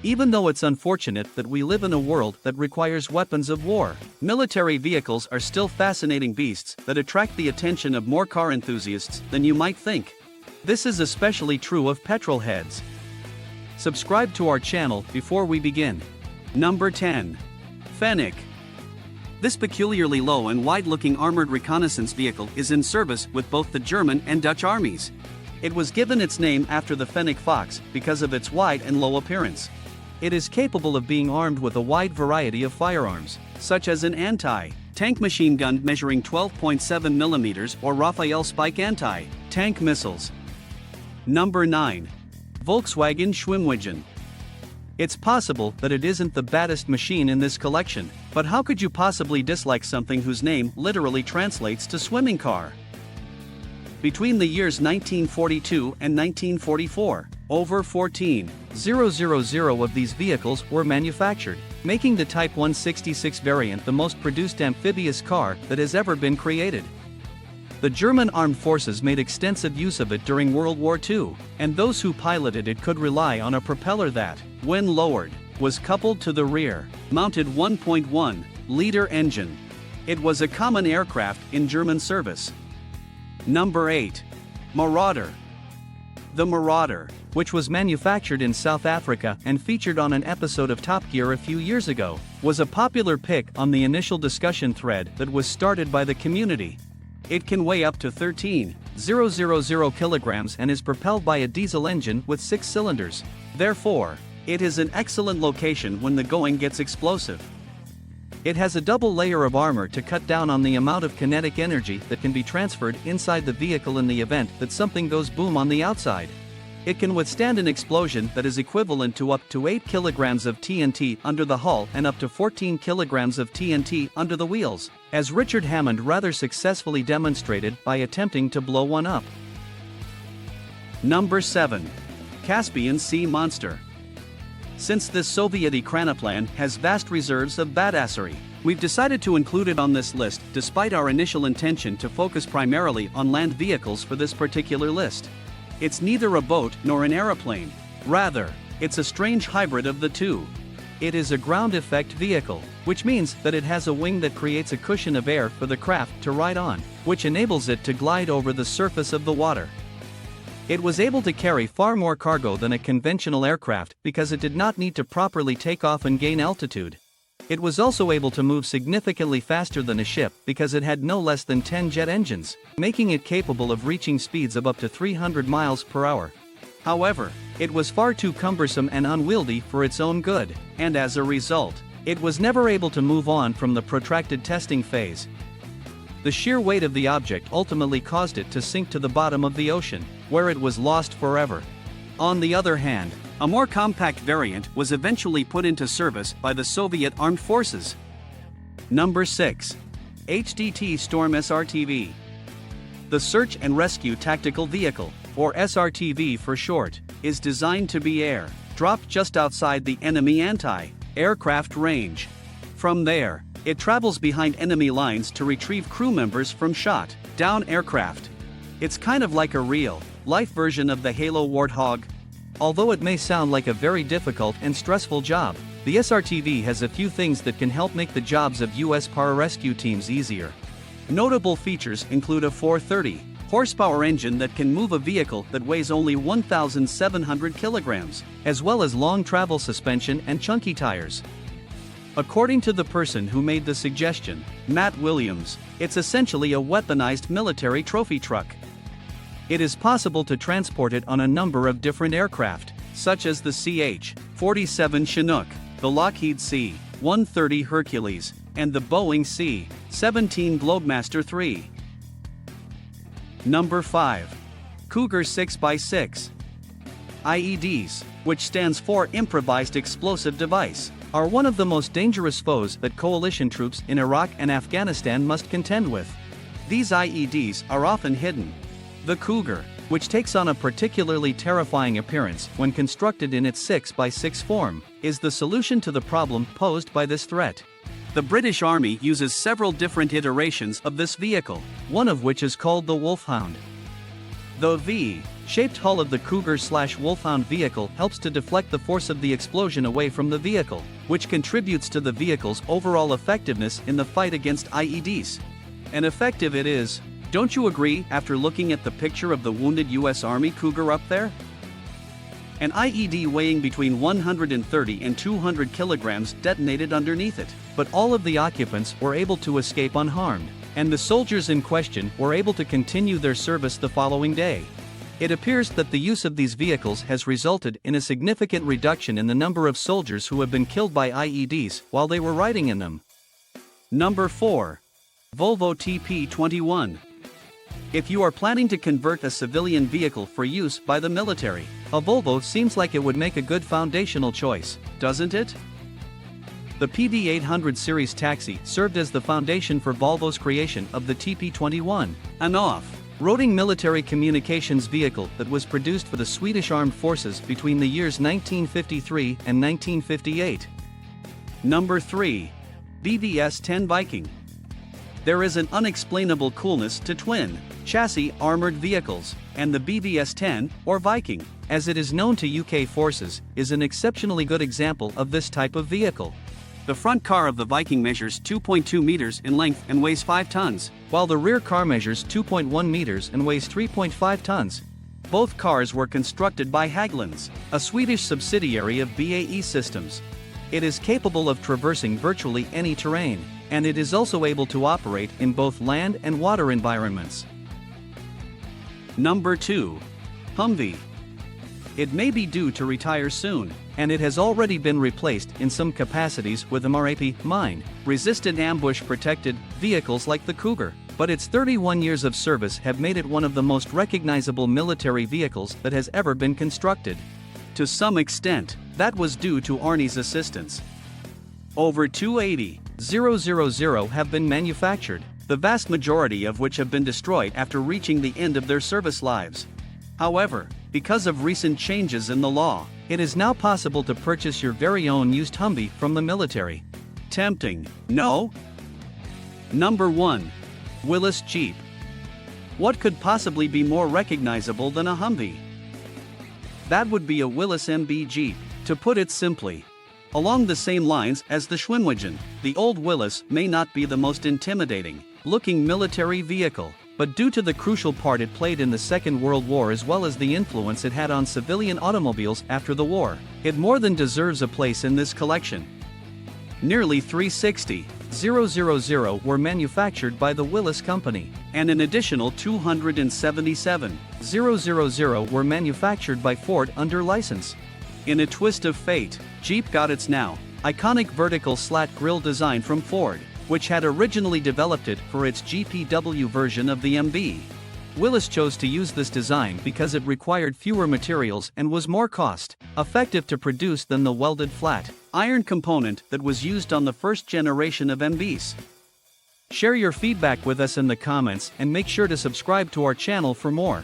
Even though it's unfortunate that we live in a world that requires weapons of war, military vehicles are still fascinating beasts that attract the attention of more car enthusiasts than you might think. This is especially true of petrol heads. Subscribe to our channel before we begin. Number 10. Fennec. This peculiarly low and wide-looking armored reconnaissance vehicle is in service with both the German and Dutch armies. It was given its name after the Fennec fox because of its wide and low appearance. It is capable of being armed with a wide variety of firearms, such as an anti-tank machine gun measuring 12.7 mm or Rafale Spike anti-tank missiles. Number 9. Volkswagen Schwimmwagen. It's possible that it isn't the baddest machine in this collection, but how could you possibly dislike something whose name literally translates to swimming car? Between the years 1942 and 1944, over 14,000 of these vehicles were manufactured, making the Type 166 variant the most produced amphibious car that has ever been created. The German armed forces made extensive use of it during World War II, and those who piloted it could rely on a propeller that, when lowered, was coupled to the rear-mounted 1.1-liter engine. It was a common aircraft in German service. Number 8. Marauder. The Marauder, which was manufactured in South Africa and featured on an episode of Top Gear a few years ago, was a popular pick on the initial discussion thread that was started by the community. It can weigh up to 13,000 kilograms and is propelled by a diesel engine with 6 cylinders. Therefore, it is an excellent location when the going gets explosive. It has a double layer of armor to cut down on the amount of kinetic energy that can be transferred inside the vehicle in the event that something goes boom on the outside. It can withstand an explosion that is equivalent to up to 8 kilograms of TNT under the hull and up to 14 kilograms of TNT under the wheels, as Richard Hammond rather successfully demonstrated by attempting to blow one up. Number 7. Caspian Sea Monster. Since this Soviet Ekranoplan has vast reserves of badassery, we've decided to include it on this list despite our initial intention to focus primarily on land vehicles for this particular list. It's neither a boat nor an aeroplane. Rather, it's a strange hybrid of the two. It is a ground effect vehicle, which means that it has a wing that creates a cushion of air for the craft to ride on, which enables it to glide over the surface of the water. It was able to carry far more cargo than a conventional aircraft because it did not need to properly take off and gain altitude. It was also able to move significantly faster than a ship because it had no less than 10 jet engines, making it capable of reaching speeds of up to 300 miles per hour. However, it was far too cumbersome and unwieldy for its own good, and as a result, it was never able to move on from the protracted testing phase. The sheer weight of the object ultimately caused it to sink to the bottom of the ocean, where it was lost forever. On the other hand, a more compact variant was eventually put into service by the Soviet Armed Forces. Number 6. HDT Storm SRTV. The Search and Rescue Tactical Vehicle, or SRTV for short, is designed to be dropped just outside the enemy anti-aircraft range. From there, it travels behind enemy lines to retrieve crew members from shot-down aircraft. It's kind of like a real-life version of the Halo Warthog. Although it may sound like a very difficult and stressful job, the SRTV has a few things that can help make the jobs of U.S. pararescue teams easier. Notable features include a 430-horsepower engine that can move a vehicle that weighs only 1,700 kilograms, as well as long travel suspension and chunky tires. According to the person who made the suggestion, Matt Williams, it's essentially a weaponized military trophy truck. It is possible to transport it on a number of different aircraft, such as the CH-47 Chinook, the Lockheed C-130 Hercules, and the Boeing C-17 Globemaster III. Number 5. Cougar 6x6. IEDs, which stands for Improvised Explosive Device, are one of the most dangerous foes that coalition troops in Iraq and Afghanistan must contend with. These IEDs are often hidden. The Cougar, which takes on a particularly terrifying appearance when constructed in its 6x6 form, is the solution to the problem posed by this threat. The British Army uses several different iterations of this vehicle, one of which is called the Wolfhound. The V-shaped hull of the Cougar/Wolfhound vehicle helps to deflect the force of the explosion away from the vehicle, which contributes to the vehicle's overall effectiveness in the fight against IEDs. And effective it is, don't you agree, after looking at the picture of the wounded US Army Cougar up there? An IED weighing between 130 and 200 kilograms detonated underneath it, but all of the occupants were able to escape unharmed, and the soldiers in question were able to continue their service the following day. It appears that the use of these vehicles has resulted in a significant reduction in the number of soldiers who have been killed by IEDs while they were riding in them. Number 4. Volvo TP21. If you are planning to convert a civilian vehicle for use by the military, a Volvo seems like it would make a good foundational choice, doesn't it? The PD800 series taxi served as the foundation for Volvo's creation of the TP21, an off-roading military communications vehicle that was produced for the Swedish Armed Forces between the years 1953 and 1958. Number 3. BvS-10 Viking. There is an unexplainable coolness to twin-chassis armored vehicles, and the BvS-10, or Viking, as it is known to UK forces, is an exceptionally good example of this type of vehicle. The front car of the Viking measures 2.2 meters in length and weighs 5 tons, while the rear car measures 2.1 meters and weighs 3.5 tons. Both cars were constructed by Hägglunds, a Swedish subsidiary of BAE Systems. It is capable of traversing virtually any terrain, and it is also able to operate in both land and water environments. Number 2. Humvee. It may be due to retire soon, and it has already been replaced in some capacities with MRAP, mine-resistant ambush-protected vehicles like the Cougar, but its 31 years of service have made it one of the most recognizable military vehicles that has ever been constructed. To some extent, that was due to Arnie's assistance. Over 280,000 have been manufactured, the vast majority of which have been destroyed after reaching the end of their service lives. However, because of recent changes in the law, it is now possible to purchase your very own used Humvee from the military. Tempting, no? Number 1. Willys Jeep. What could possibly be more recognizable than a Humvee? That would be a Willys MB Jeep, to put it simply. Along the same lines as the Schwinwagen, the old Willys may not be the most intimidating-looking military vehicle, but due to the crucial part it played in the Second World War as well as the influence it had on civilian automobiles after the war, it more than deserves a place in this collection. Nearly 360,000 were manufactured by the Willys Company, and an additional 277,000 were manufactured by Ford under license. In a twist of fate, Jeep got its now iconic vertical slat grille design from Ford, which had originally developed it for its GPW version of the MB. Willys chose to use this design because it required fewer materials and was more cost-effective to produce than the welded flat iron component that was used on the first generation of MBs. Share your feedback with us in the comments and make sure to subscribe to our channel for more.